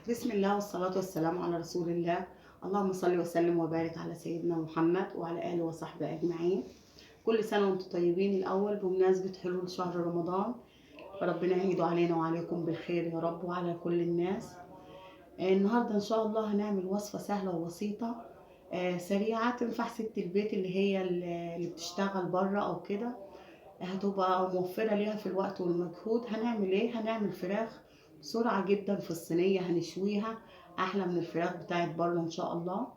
بسم الله والصلاة والسلام على رسول الله. اللهم صل وسلم وبارك على سيدنا محمد وعلى آله وصحبه أجمعين. كل سنة وانتم طيبين. الأول بمناسبة حلول شهر رمضان، فربنا يعيده علينا وعليكم بالخير يا رب وعلى كل الناس. النهاردة إن شاء الله هنعمل وصفة سهلة وبسيطة سريعة تنفع ست البيت اللي بتشتغل بره أو كده. هتبقى موفرة ليها في الوقت والمجهود. هنعمل ايه؟ هنعمل فراخ بسرعة جدا في الصينية، هنشويها أحلى من الفراخ بتاعت بره إن شاء الله.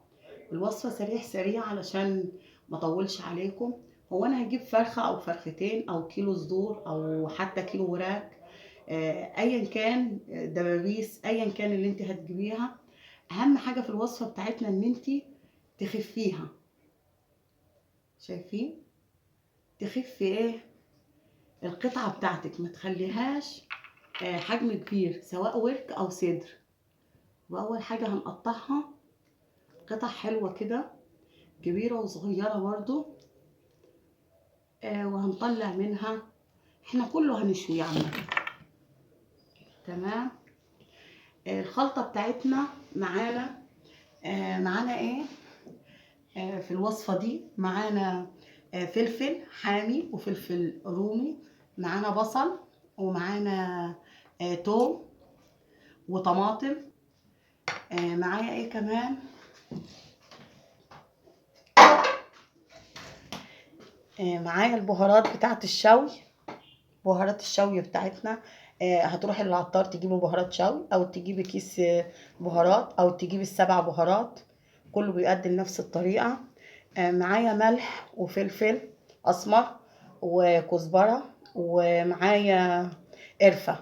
الوصفة سريع علشان ما اطولش عليكم. هو أنا هجيب فرخة أو فرختين أو كيلو صدور أو حتى كيلو وراك، أيا كان، دبابيس، أيا كان اللي انت هتجيبيها. أهم حاجة في الوصفة بتاعتنا إن انت تخفيها. شايفين؟ تخفي ايه؟ القطعة بتاعتك ما تخليهاش حجم كبير، سواء ورك او صدر. واول حاجة هنقطعها قطع حلوة كده، كبيرة وصغيرة برضو. وهنطلع منها، احنا كله هنشويه عامة. تمام. الخلطة بتاعتنا معانا، معانا ايه في الوصفة دي؟ معانا فلفل حامي وفلفل رومي، معانا بصل، ومعانا توم وطماطم. معايا ايه كمان؟ معايا البهارات بتاعت الشوي، بهارات الشوي بتاعتنا. هتروحي للعطار تجيبي بهارات شوي، او تجيبي كيس بهارات، او تجيبي السبع بهارات، كله بيقدم نفس الطريقة. معايا ملح وفلفل اسمر وكزبرة، ومعايا قرفة.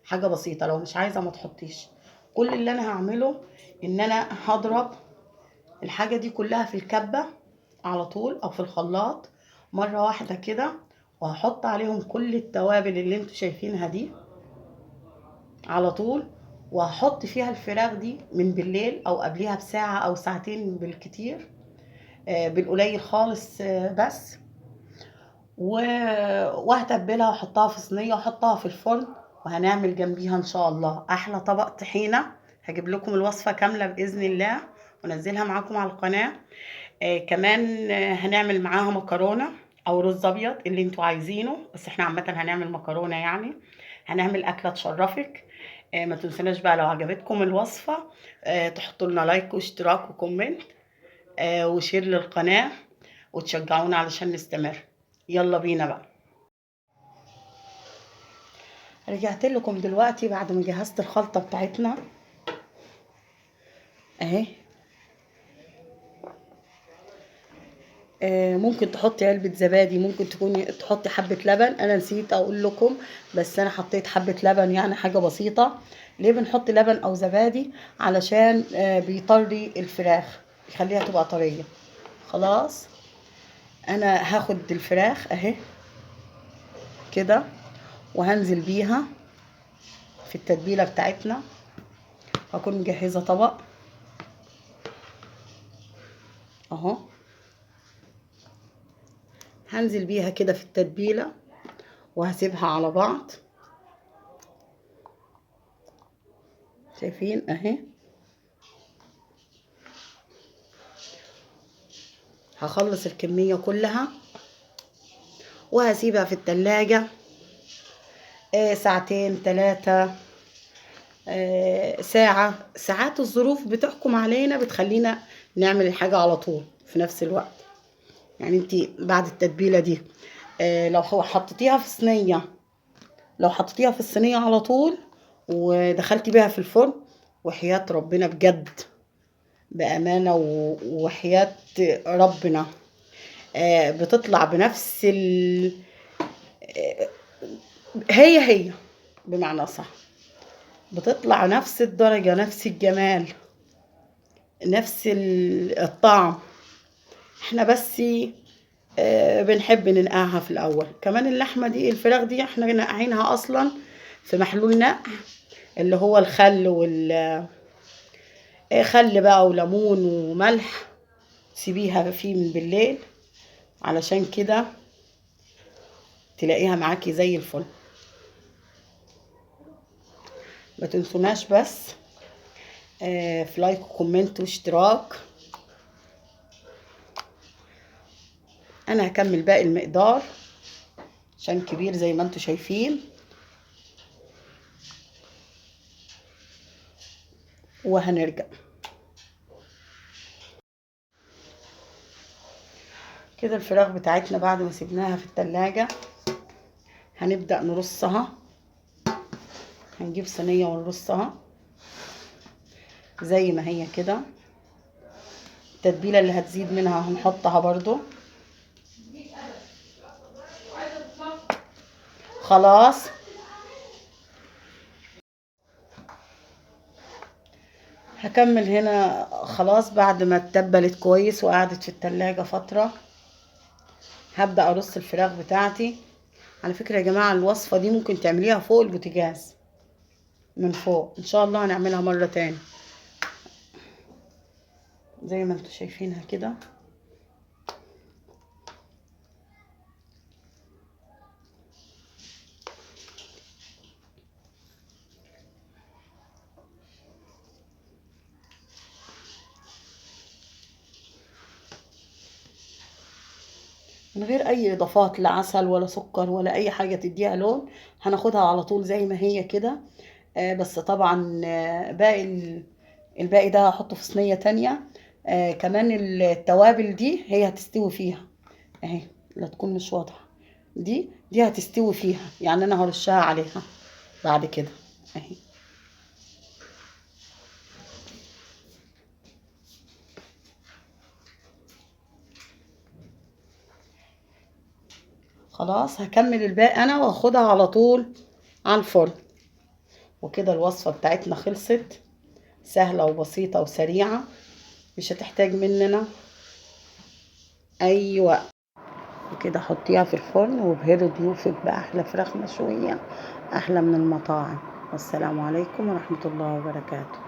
حاجة بسيطة، لو مش عايزة ما تحطيش. كل اللي انا هعمله ان انا هضرب الحاجة دي كلها في الكبة على طول او في الخلاط مرة واحدة كده، وهحط عليهم كل التوابل اللي انتوا شايفينها دي على طول. وهحط فيها الفراخ دي من بالليل او قبليها بساعة او ساعتين بالكتير، بالقليل خالص بس. وهتبلها واحطها في صينية واحطها في الفرن، وهنعمل جنبيها ان شاء الله احلى طبق طحينة. هجيب لكم الوصفة كاملة بإذن الله ونزلها معاكم على القناة. كمان هنعمل معاها مكرونة او رز ابيض اللي انتوا عايزينه، بس احنا عامة هنعمل مكرونة يعني. هنعمل اكلة تشرفك. ما تنسوناش بقى لو عجبتكم الوصفة تحطوا لنا لايك واشتراك وكومنت وشير للقناة، وتشجعونا علشان نستمر. يلا بينا بقى. رجعت لكم دلوقتي بعد ما جهزت الخلطة بتاعتنا اهي. ممكن تحطي علبة زبادي، ممكن تكوني تحطي حبة لبن. انا نسيت اقول لكم، بس انا حطيت حبة لبن، يعني حاجة بسيطة. ليه بنحط لبن او زبادي؟ علشان بيطري الفراخ، يخليها تبقى طرية. خلاص، انا هاخد الفراخ اهي كده، وهنزل بيها في التتبيلة بتاعتنا. هكون مجهزة طبق اهو، هنزل بيها كده في التتبيلة وهسيبها على بعض. شايفين اهي. هخلص الكمية كلها وهسيبها في التلاجة ساعتين 3، ساعة. ساعات الظروف بتحكم علينا، بتخلينا نعمل الحاجة على طول في نفس الوقت. يعني انتي بعد التتبيلة دي لو حطيتيها في صينية، لو حطيتيها في الصينية على طول ودخلتي بيها في الفرن، وحياة ربنا بجد، بأمانة وحياة ربنا بتطلع بنفس هي بمعنى صح، بتطلع نفس الدرجة، نفس الجمال، نفس الطعم. احنا بس بنحب ننقعها في الأول. كمان اللحمة دي، الفراخ دي احنا نقعينها أصلا في محلول نقع، اللي هو الخل خل بقى وليمون وملح. سيبيها فيه من بالليل علشان كده تلاقيها معاكي زي الفل. ما تنسوناش بس في لايك وكومنت واشتراك. انا هكمل باقي المقدار عشان كبير زي ما انتوا شايفين، وهنرجع كده. الفراخ بتاعتنا بعد ما سيبناها في التلاجة هنبدأ نرصها. هنجيب صينية ونرصها زي ما هي كده. التتبيلة اللي هتزيد منها هنحطها برضو. خلاص هكمل هنا. خلاص بعد ما اتبلت كويس وقعدت في التلاجة فترة هبدأ ارص الفراخ بتاعتي. على فكرة يا جماعة الوصفة دي ممكن تعمليها فوق البوتاجاز من فوق، ان شاء الله هنعملها مرة تاني زي ما انتوا شايفينها كده. من غير اي اضافات، لا عسل ولا سكر ولا اي حاجة تديها لون. هناخدها على طول زي ما هي كده. بس طبعا الباقي ده هحطه في صينية تانية. كمان التوابل دي هي هتستوي فيها اهي، لا تكون مش واضحة. دي هتستوي فيها، يعني انا هرشها عليها بعد كده اهي. خلاص هكمل الباقي انا واخدها على طول على الفرن. وكده الوصفة بتاعتنا خلصت، سهلة وبسيطة وسريعة، مش هتحتاج مننا اي وقت. وكده حطيها في الفرن وابهري ضيوفك بأحلى فراخ مشوية، أحلى من المطاعم. والسلام عليكم ورحمة الله وبركاته.